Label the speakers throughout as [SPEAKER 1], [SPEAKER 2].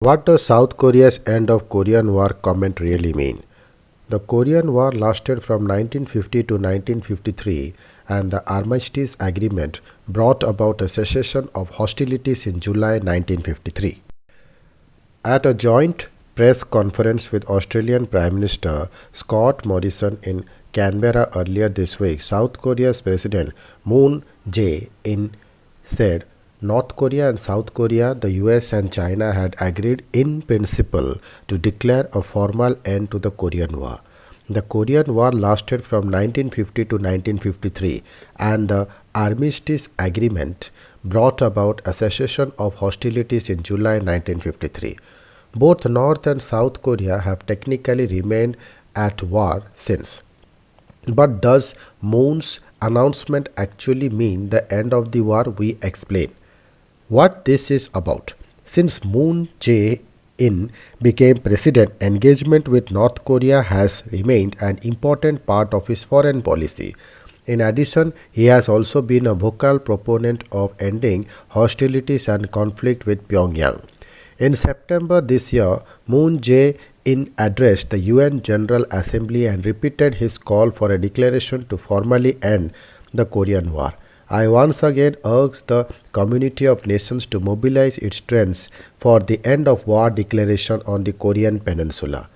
[SPEAKER 1] What does South Korea's end of Korean War comment really mean? The Korean War lasted from 1950 to 1953 and the Armistice Agreement brought about a cessation of hostilities in July 1953. At a joint press conference with Australian Prime Minister Scott Morrison in Canberra earlier this week, South Korea's President Moon Jae-in said North Korea and South Korea, the US and China had agreed in principle to declare a formal end to the Korean War. The Korean War lasted from 1950 to 1953 and the Armistice Agreement brought about a cessation of hostilities in July 1953. Both North and South Korea have technically remained at war since. But does Moon's announcement actually mean the end of the war? We explain what this is about. Since Moon Jae-in became president, engagement with North Korea has remained an important part of his foreign policy. In addition, he has also been a vocal proponent of ending hostilities and conflict with Pyongyang. In September this year, Moon Jae-in addressed the UN General Assembly and repeated his call for a declaration to formally end the Korean War. I once again urge the community of nations to mobilize its strengths for the end of war declaration on the Korean Peninsula.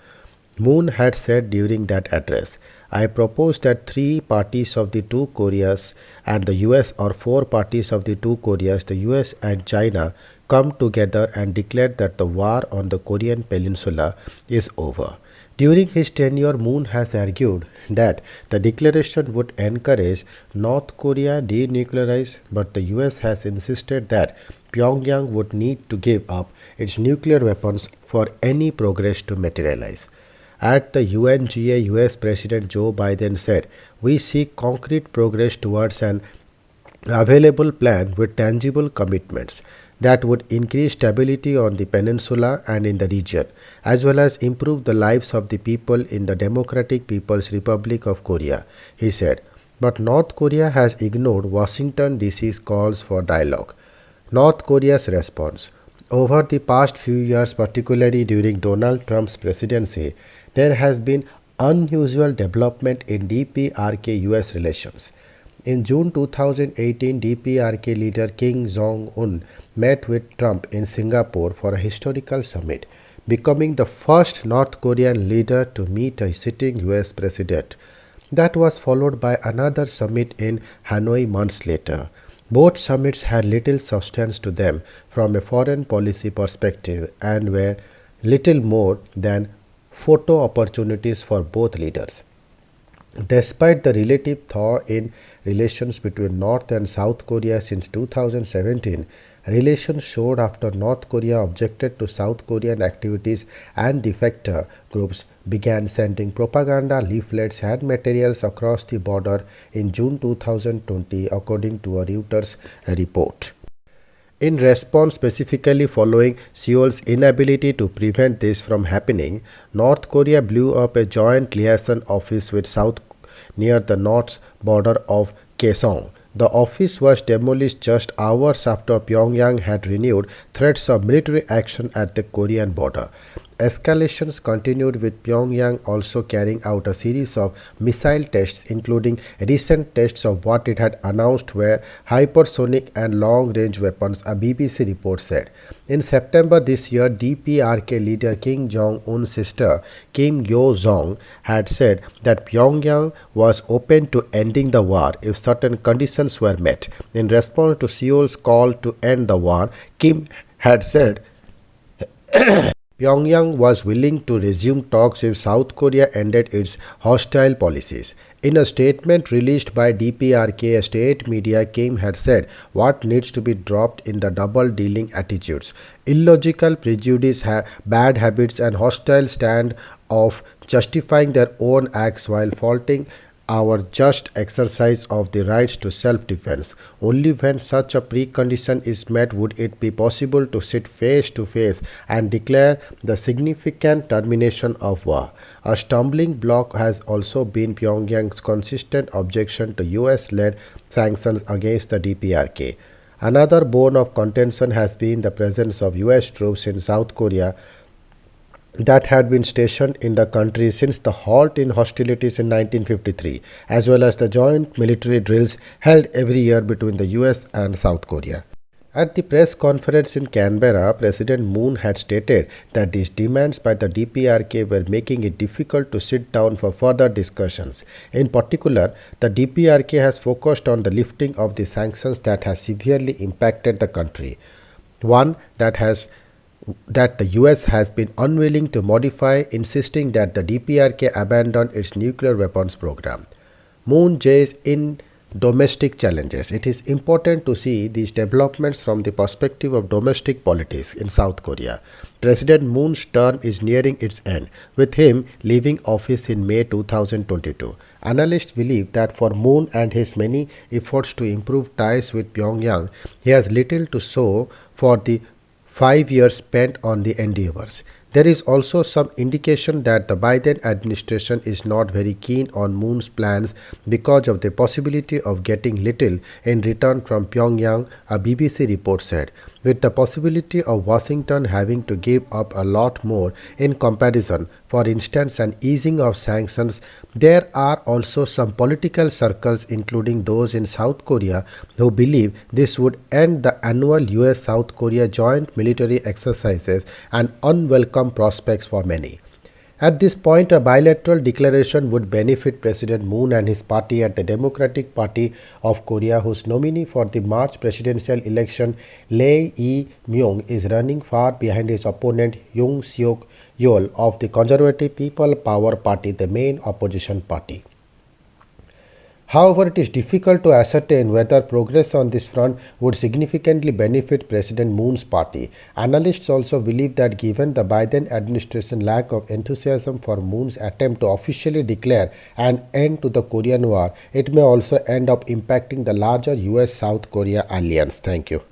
[SPEAKER 1] Moon had said during that address, I propose that three parties of the two Koreas and the US or four parties of the two Koreas, the US and China, come together and declare that the war on the Korean Peninsula is over. During his tenure, Moon has argued that the declaration would encourage North Korea denuclearize, but the US has insisted that Pyongyang would need to give up its nuclear weapons for any progress to materialize. At the UNGA, US President Joe Biden said, we seek concrete progress towards an available plan with tangible commitments that would increase stability on the peninsula and in the region, as well as improve the lives of the people in the Democratic People's Republic of Korea, he said. But North Korea has ignored Washington DC's calls for dialogue. North Korea's response. Over the past few years, particularly during Donald Trump's presidency, there has been unusual development in DPRK US relations. In June 2018, DPRK leader Kim Jong-un met with Trump in Singapore for a historical summit, becoming the first North Korean leader to meet a sitting US president. That was followed by another summit in Hanoi months later. Both summits had little substance to them from a foreign policy perspective and were little more than photo opportunities for both leaders. Despite the relative thaw in relations between North and South Korea since 2017, relations showed after North Korea objected to South Korean activities and defector groups began sending propaganda leaflets and materials across the border in June 2020, according to a Reuters report. In response, specifically following Seoul's inability to prevent this from happening, North Korea blew up a joint liaison office with South near the north's border of Kaesong. The office was demolished just hours after Pyongyang had renewed threats of military action at the Korean border. Escalations continued with Pyongyang also carrying out a series of missile tests, including recent tests of what it had announced were hypersonic and long-range weapons, a BBC report said. In September this year, DPRK leader Kim Jong-un's sister Kim Yo-jong had said that Pyongyang was open to ending the war if certain conditions were met. In response to Seoul's call to end the war, Kim had said Pyongyang was willing to resume talks if South Korea ended its hostile policies. In a statement released by DPRK, state media, Kim had said what needs to be dropped in the double-dealing attitudes, illogical prejudice, bad habits and hostile stand of justifying their own acts while faulting our just exercise of the rights to self-defense. Only when such a precondition is met would it be possible to sit face to face and declare the significant termination of war. A stumbling block has also been Pyongyang's consistent objection to US-led sanctions against the DPRK. Another bone of contention has been the presence of US troops in South Korea that had been stationed in the country since the halt in hostilities in 1953, as well as the joint military drills held every year between the US and South Korea. At the press conference in Canberra, President Moon had stated that these demands by the DPRK were making it difficult to sit down for further discussions. In particular, the DPRK has focused on the lifting of the sanctions that has severely impacted the country. One that the US has been unwilling to modify, insisting that the DPRK abandon its nuclear weapons program. Moon Jae in domestic challenges. It is important to see these developments from the perspective of domestic politics in South Korea. President Moon's term is nearing its end, with him leaving office in May 2022. Analysts believe that for Moon and his many efforts to improve ties with Pyongyang, he has little to show for the 5 years spent on the endeavors. There is also some indication that the Biden administration is not very keen on Moon's plans because of the possibility of getting little in return from Pyongyang, a BBC report said, with the possibility of Washington having to give up a lot more in comparison. For instance, an easing of sanctions. There are also some political circles, including those in South Korea, who believe this would end the annual US-South Korea joint military exercises and unwelcome prospects for many. At this point, a bilateral declaration would benefit President Moon and his party at the Democratic Party of Korea, whose nominee for the March presidential election, Lee Jae-myung, is running far behind his opponent Yoon Seok-yeol of the Conservative People Power Party, the main opposition party. However, it is difficult to ascertain whether progress on this front would significantly benefit President Moon's party. Analysts also believe that given the Biden administration's lack of enthusiasm for Moon's attempt to officially declare an end to the Korean War, it may also end up impacting the larger US-South Korea alliance. Thank you.